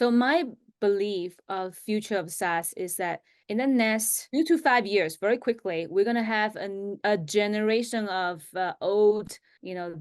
So my belief of future of SaaS is that in the next 2 to 5 years, very quickly, we're going to have a generation of old,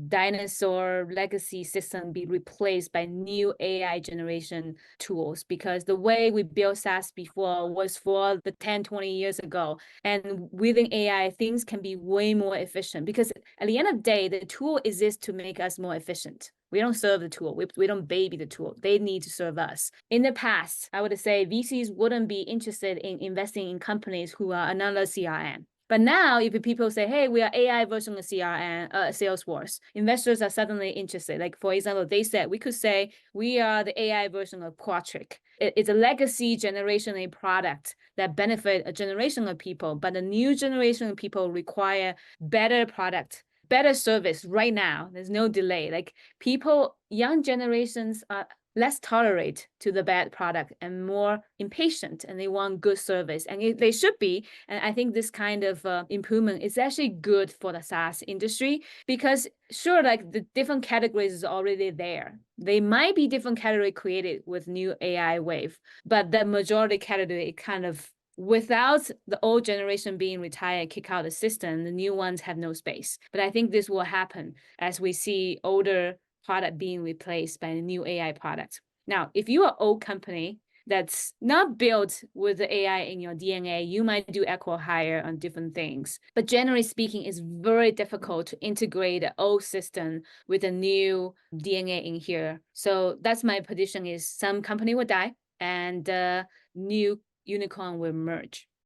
dinosaur legacy system be replaced by new AI generation tools, because the way we built SaaS before was for the 10, 20 years ago. And within AI, things can be way more efficient, because at the end of the day, the tool exists to make us more efficient. We don't serve the tool. We don't baby the tool. They need to serve us. In the past, I would say VCs wouldn't be interested in investing in companies who are another CRM. But now, if people say, hey, we are AI version of CRM, Salesforce, investors are suddenly interested. Like, for example, TheySaid, we could say we are the AI version of Qualtrics. It's a legacy generation A product that benefit a generation of people, but the new generation of people require better product, better service right now. There's no delay. Like people, young generations are less tolerate to the bad product and more impatient, and they want good service, and they should be. And I think this kind of improvement is actually good for the SaaS industry, because sure, like the different categories is already there. They might be different category created with new AI wave, but the majority category kind of, without the old generation being retired, kick out the system, the new ones have no space. But I think this will happen as we see older product being replaced by a new AI product. Now, if you are an old company that's not built with the AI in your DNA, you might do acqui-hire on different things. But generally speaking, it's very difficult to integrate the old system with a new DNA in here. So that's my prediction: is some company will die and new unicorn will merge.